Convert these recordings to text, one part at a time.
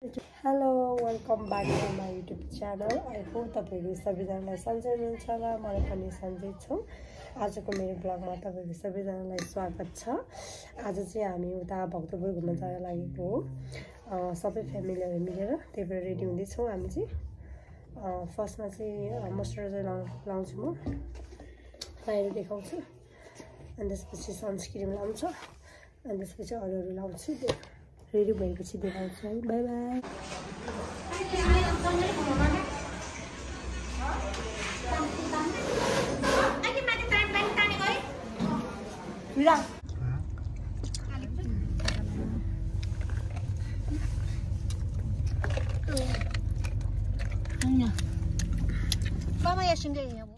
Hello, welcome back to my YouTube channel. I hope तपाईहरु सबैजनालाई सन्चै हुनुहुन्छ र मलाई पनि सन्चै छु। आजको मेरो ब्लगमा तपाईहरु सबैजनालाई स्वागत छ। आज चाहिँ हामी उता भक्तपुर घुम्न जान लागेको हो। सबै फ्यामिलीहरु मिलेर त्यही भएर रेडी हुँदै छौं हामी चाहिँ। फर्स्टमा चाहिँ मोइस्चराइजर लाउँछु म। लाएर देखाउँछु। अनि त्यसपछि सनस्क्रिन लाउँछु। अनि त्यसपछि अरू लाउँछु। रेडी भएपछि देखाउँछु है। Bye bye. Mama ya şimdi ya bu.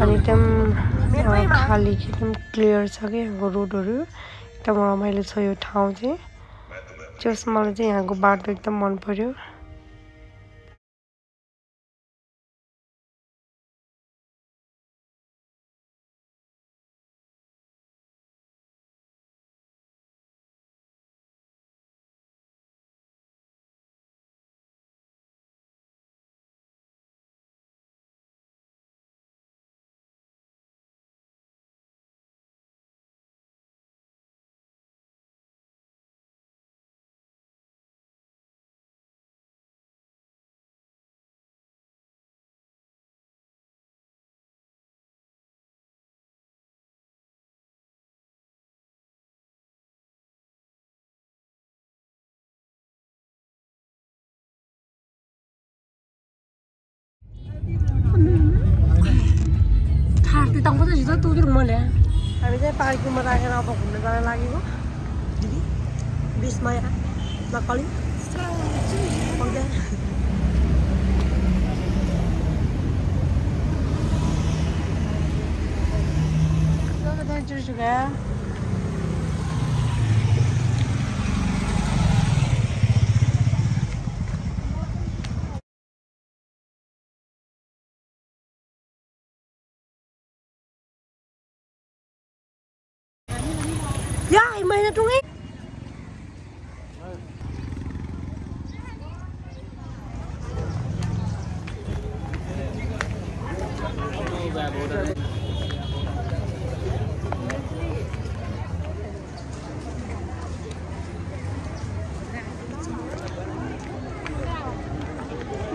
अनि एकदम खाली एकदम क्लियर छ के यहाँको रोडहरु एकदम रमाइलो छ यो ठाउँ चाहिँ जस मलाई चाहिँ यहाँको बाटो एकदम मन पर्यो हामी चाहिँ पार्किङमा राखेर अब घुम्न जान लागेको दिदी 20 मा नकली पाउँदैन Ya, mainnya tuh nih.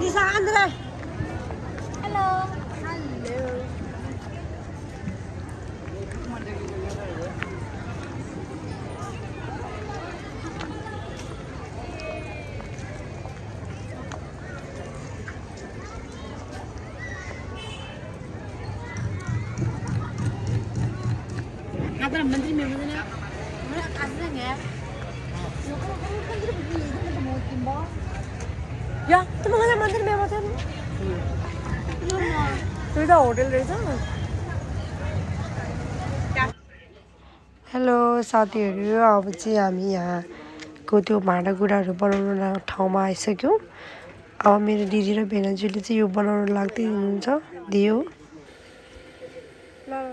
Nisa Andre. Hello. Ada मंदिर में मुझे ना मैं आसना है लोगों को मंदिर में तो बहुत दिन बाद या तुम हमारे मंदिर में मत आना तो इधर होटल रहेछ हेलो साथीहरु अब चाहिँ हामी यहाँको त्यो भाँडाकुँडाहरु बनाउन ठाउँमा आइसक्यौ अब मेरो दिदी र भेनाजुले चाहिँ यो बनाउन लाग्दै हुनुहुन्छ दियो तल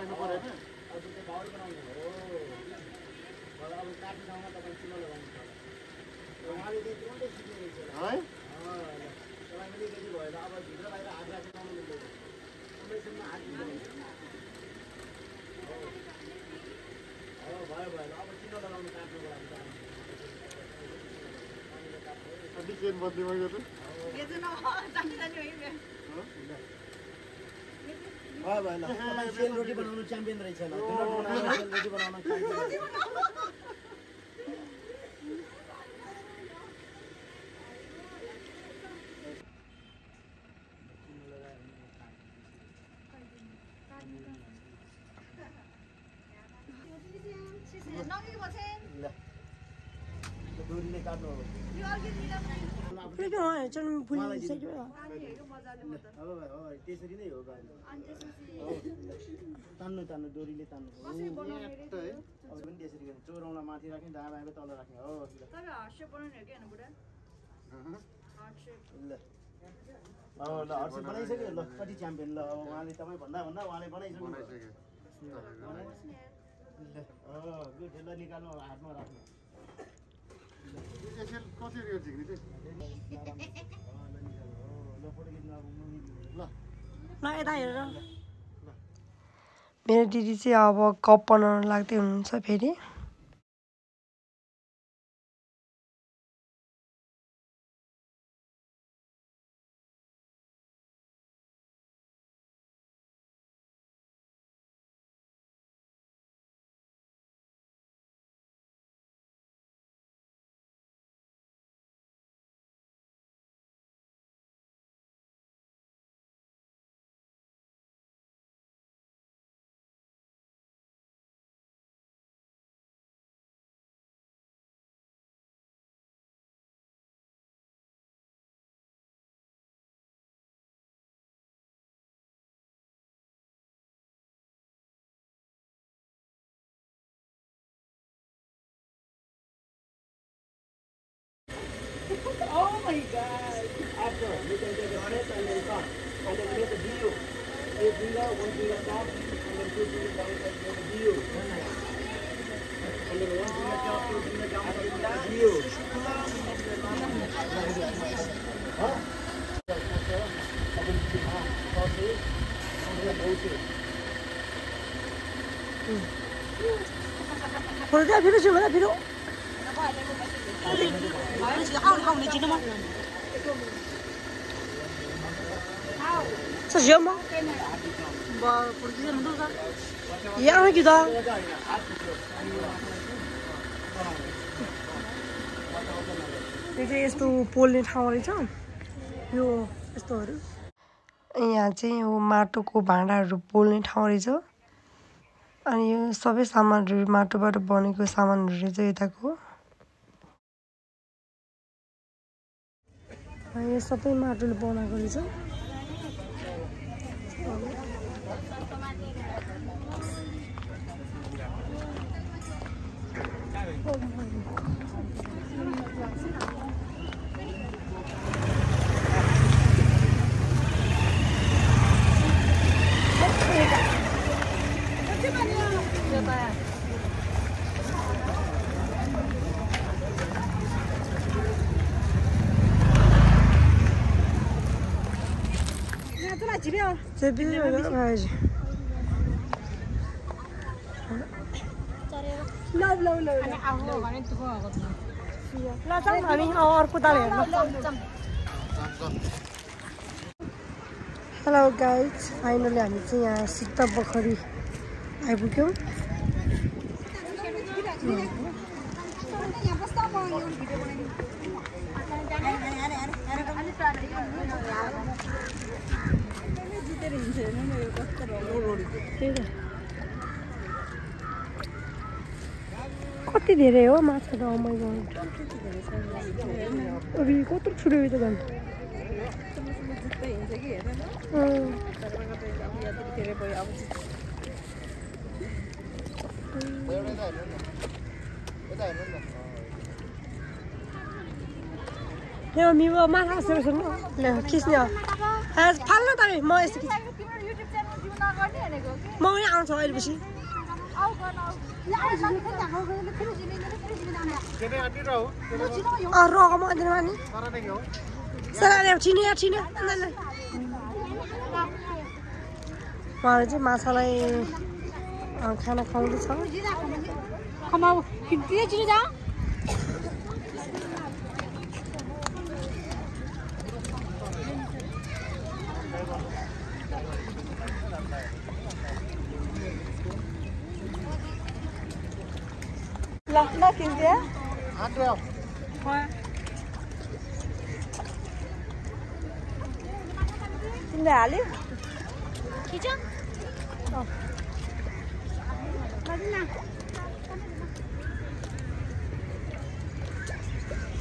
राख्नु पर्यो हैन रोटी बनाउनु च्याम्पियन रहेछ ल रोटी बनाउन दोरीले काट्नु हो त्यसरी नै हो तान्नु तान्नु डोरीले तान्नु अब पनि त्यसरी गर्नु चोराउला माथि राख्ने दायाँ बायाँ तल राख्ने हो ल ल हर्सेप बनाइसक्यो ल कति च्याम्पियन ल अब उहाँले तपाईँ भन्दा भन्दा उहाँले बनाइसक्नु गुड ल निकाल्नु हातमा राख्नु मेरो दिदी चाहिँ अब कप बनाउन लाग्दै हुनुहुन्छ फेरि Oh my God! After you can take a step and then come, and then make a video. A finger, one finger top, and then two fingers down, and make a video. And then one finger top, two finger down, and make a video. Huh? Por qué? ¿Pero se va a dar pero? Sao sớm không? Dạ nó gì ta? यो चाहिँ यस्तो पोल्ने ठाउँ रहेछ यो यस्तोहरू यहाँ चाहिँ यो माटोको भाँडाहरू पोल्ने ठाउँ रहेछ अनि यो सबै सामानहरू माटोबाट बनेको सामानहरू रहेछ यताको यो सबै माटोले बनाएको रहेछ这边有个牌子。हेलो गाइज फाइनली हामी चाहिँ यहाँ सिक्ता पोखरी आइपुग्यौँ कति धेरै हो माछा त अबि कत्रो ठुलो त झन् यो मिमो माछा सेसन ल खिच्ने हो फाल्नु त म यस्तो म यहाँ आउँछु अहिले पछि रकम आउँदैन नि सर चिने उहाँहरू चाहिँ माछालाई खाना खुवाउँदैछ ल किन्थ्यो किन्दै हाल्यो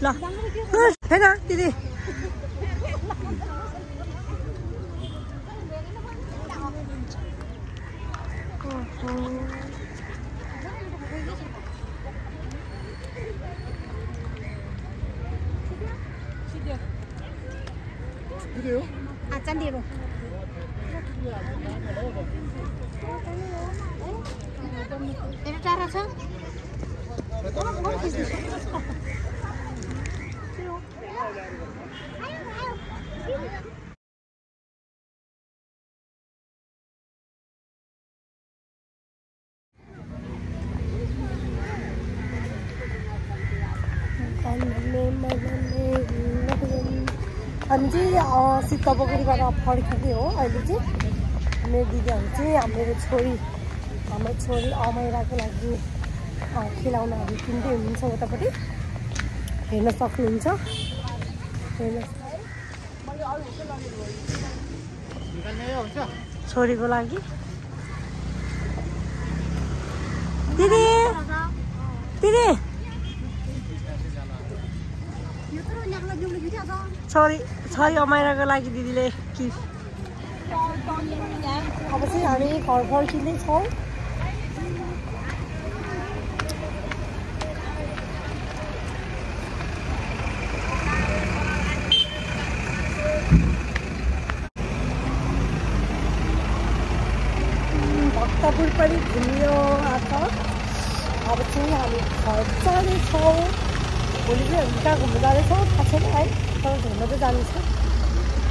ल होइन दिदी 짠디로 이렇게 알아서 हामी चाहिँ सिद्धबगरीबाट फर्किँदै हो अहिले चाहिँ मेरो दिदीहरू चाहिँ हाम्रो छोरी अमाइराको लागि खेलाउनाहरू किन्दै हुनुहुन्छ उतापट्टि हेर्न सक्नुहुन्छ छोरीको लागि दिदी दिदी छोरी अमाइराको लागि दिदीले कि अब चाहिँ हामी घर फर्किँदैछौँ भक्तपुर पनि घुमियो आज अब चाहिँ हामी घर जानेछौँ भोलि चाहिँ हामी कहाँ घुम्नु जानेछौँ थाहा छैन है तर घुम्न चाहिँ जानेछ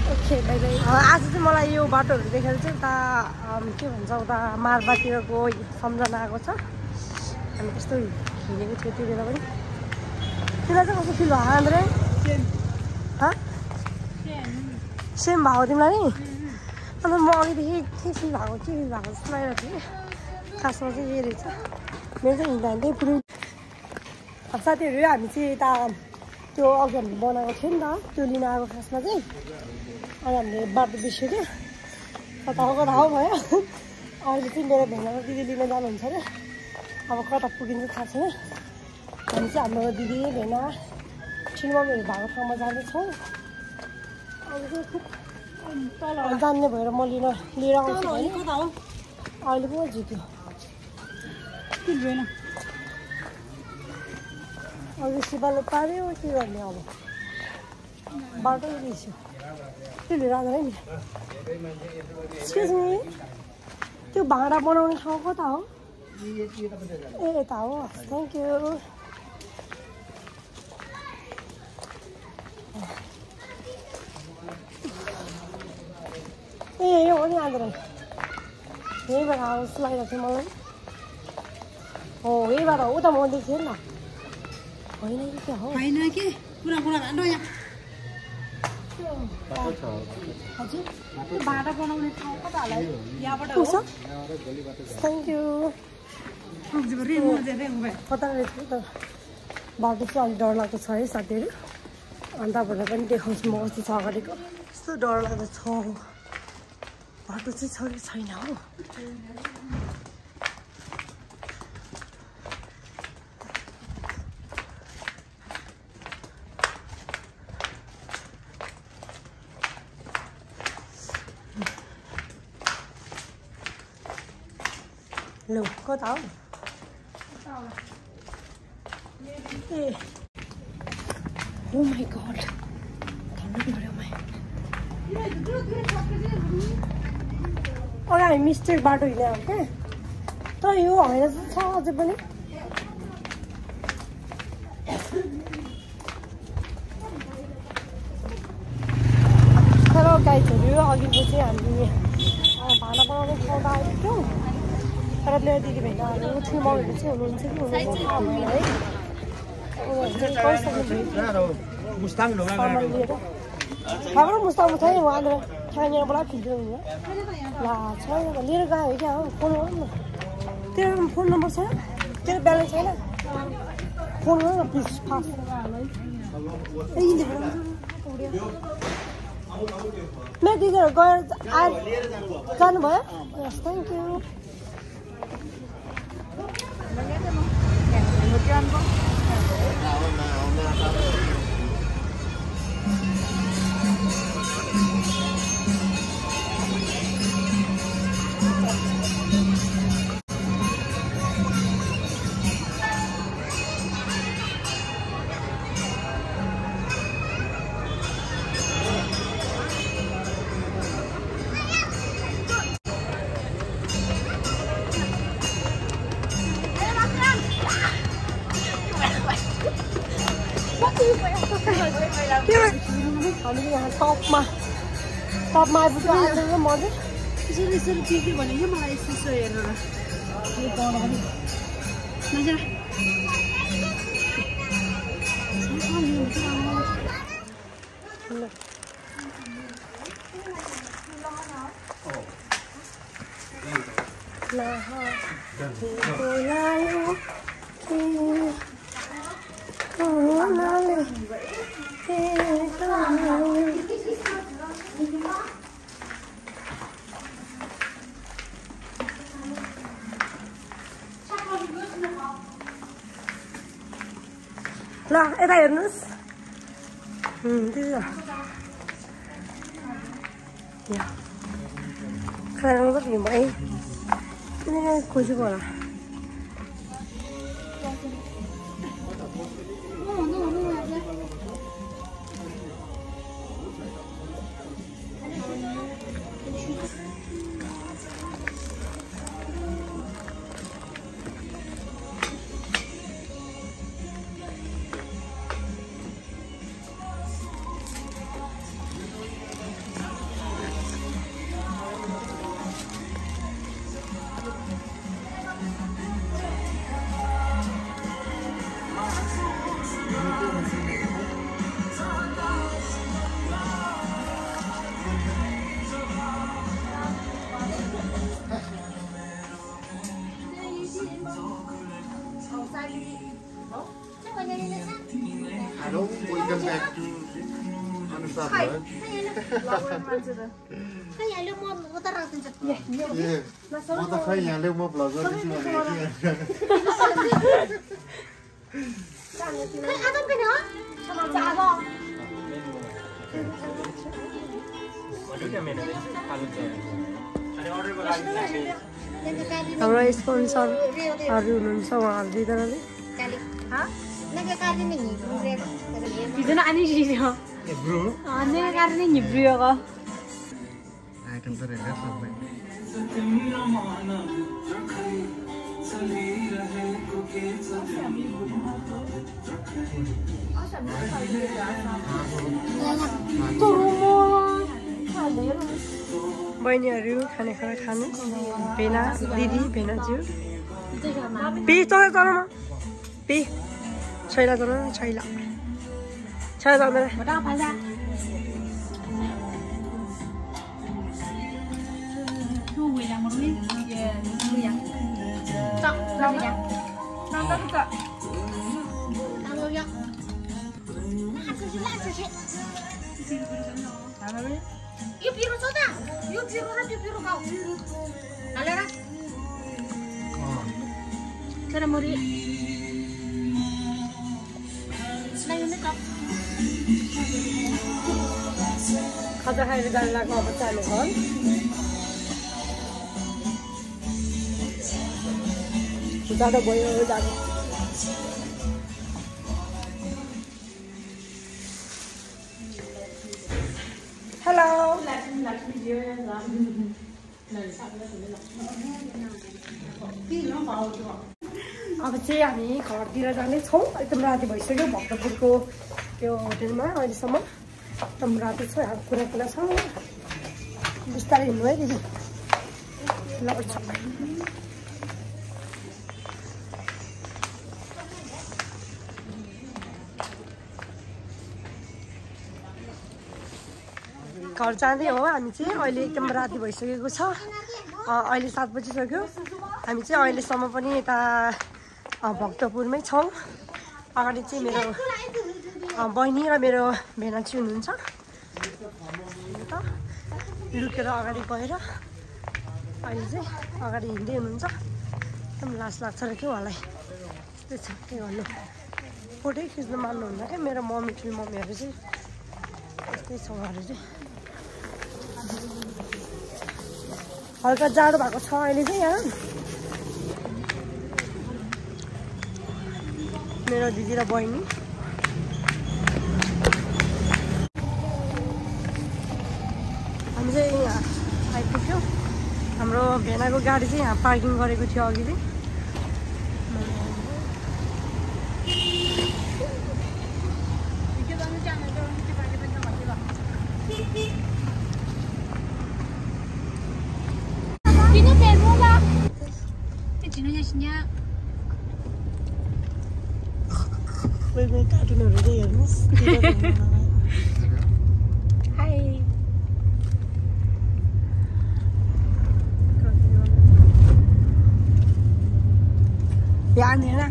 ओके बाइ बाइ आज चाहिँ मलाई यो बाटोहरू देखेर चाहिँ उता के भन्छ उता मारबातिरको सम्झना आएको छ हामी त्यस्तो हिँडेको थियो त्यो बेला पनि त्यसलाई चाहिँ कस्तो फिल भयो andre सेम भएको तिमीलाई नि अन्त म अघिदेखि के फिल भएको जस्तो लागिरहेको थिएँ खासमा चाहिँ यही रहेछ मेरो चाहिँ हिँड्दा हिँड्दै पुरै साथीहरू हामी चाहिँ यता त्यो अघि हामीले बनाएको थियो नि त त्यो लिन आएको खासमा चाहिँ अनि हामीले बाटो बिर्स्यो कता हो भयो अहिले चाहिँ मेरो भेना र दिदी लिन जानुहुन्छ अरे अब कता पुगिन्छ थाहा छैन हामी चाहिँ हाम्रो दिदी भेना छिनमम्मीहरू भएको ठाउँमा जाँदैछौँ जान्ने भएर म लिएर आउँछु अहिले पो झुक्यो अघि शिवाले पार्यो के गर्ने अब बाटो बिर्स्यो त्यो लिएर आउँदैन नि एक्सक्युज मी त्यो भाँडा बनाउने ठाउँ कता हो ए यता हो थ्याङ्क यू ए हो नि आँदैन यहीँबाट आउस लागिरहेको थियो मलाई हो यहीँबाट हो त म देख्थेँ नि त होइन कि क्या हो होइन कि पुरा भाँडो यहाँ हजुर भाँडा बनाउने ठाउँ कता होला यहाँबाट थ्याङ्क यू कता रहेछ त बाटो चाहिँ अलिक डरलाग्दो छ है साथीहरू अनि तपाईँहरूलाई पनि देखाउँछु म कस्तो छ अगाडिको यस्तो डरलाग्दो छ बाटो चाहिँ छ कि छैन हो लो कता हो ए ओ माई गॉड धन्नु पर्यो अरे हामी मिस्टेक बाटो हिँडेको क्या तर यो होइन छ अझै पनि नलिएको चाहिँ हामीले भाँडा बनाउने ठाउँमा आइपुग्यौँ तर मेरो दिदीबहिनीहरू ठुलोहरू चाहिँ हुनुहुन्छ कि हुनुहुन्न थाहा भएन है उनीहरू चाहिँ गइसक्नु सामान लिएर हाम्रो मुस्ताङ छ नि उहाँले ठानेबाट खिच्नु हुन्छ ला छैन लिएर गयो क्या हो फोन गरौँ न तेरो फोन नम्बर छ तेरो ब्यालेन्स छैन फोन गर न प्लिज फास्ट मेरो दिदीहरू गएर जानुभयो यस थ्याङ्क यू हामीले यहाँ टपमा आइपुग्यो आएर मजा यसरी के भने क्या मलाई यस्तो हेरेर यो पाउनु पनि ल यता हेर्नुहोस् खाना त भ्यू है खोजेको होला Hello, welcome back to Anusar Vlog. म त खै यहाँले म भ्लग गर्दैछु हाम्रो स्पोन्सरहरू हुनुहुन्छ उहाँहरू दुईजनाले Itu nak ani sih dia. Bro, Ane karena nyibri aku. item त रेडी सबै बहिनीहरू खानेकुरा खानु भेना दिदी भेनाज्यू पी चलामा पी छैला जाँदैन छैला जाँदैन Betul apa sih? Tunggu yang merui. Ya, tunggu yang. Tak, nanti ya. Nanti tak. Kalau yang. Apa ni? You biru soda. You biru kau. Alara. Cara muri. खाजा खाएर जानु लाग्नु अब चालु घर जाँदा भयो जानु हेलो अब चाहिँ हामी घरतिर जानेछौँ एकदम राति भइसक्यो भक्तपुरको त्यो होटेलमा अहिलेसम्म एकदम राति छ कुरा छ बिस्तारै हिँड्नु है दिदी लड्छ घर जाँदै हो हामी चाहिँ अहिले एकदम राति भइसकेको छ अहिले 7 बजिसक्यो हामी चाहिँ अहिलेसम्म पनि यता भक्तपुरमै छौँ अगाडि चाहिँ मेरो बहिनी र मेरो भेना चाहिँ हुनुहुन्छ लुकेर अगाडि गएर अहिले चाहिँ अगाडि हिँड्दै हुनुहुन्छ एकदम लाज लाग्छ र के उहाँलाई त्यस्तै छ के गर्नु फोटै खिच्नु मान्नुहुन्न क्या मेरो मम्मीहरू चाहिँ त्यस्तै छ उहाँहरू चाहिँ हल्का जाडो भएको छ अहिले चाहिँ यहाँ मेरो दिदी र बहिनी हामी चाहिँ यहाँ आइपुग्यो हाम्रो भेनाको गाडी चाहिँ यहाँ पार्किङ गरेको थियो अघि चाहिँ कोही कार्टुनहरू चाहिँ हेर्नुहोस् हाई ध्यान देना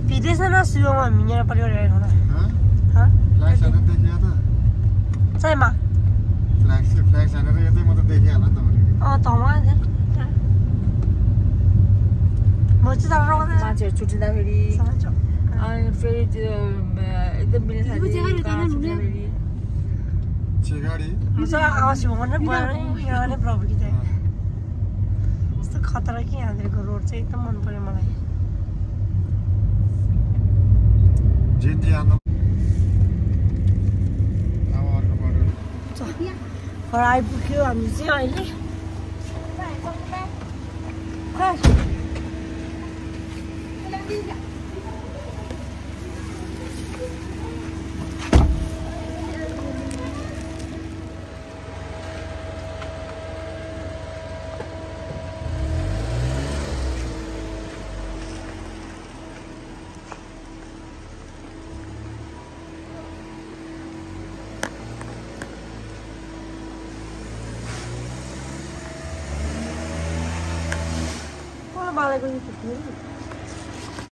विदेश न सुयो हामी यहाँ परिवार गएर चाहिँमा मान्छेहरू छुट्टिँदाखेरि अनि फेरि त्यो एकदम यस्तो खतरा कि यहाँनिरको रोड चाहिँ एकदम मन पर्यो मलाई घर आइपुग्यो हामी चाहिँ अहिले बालेको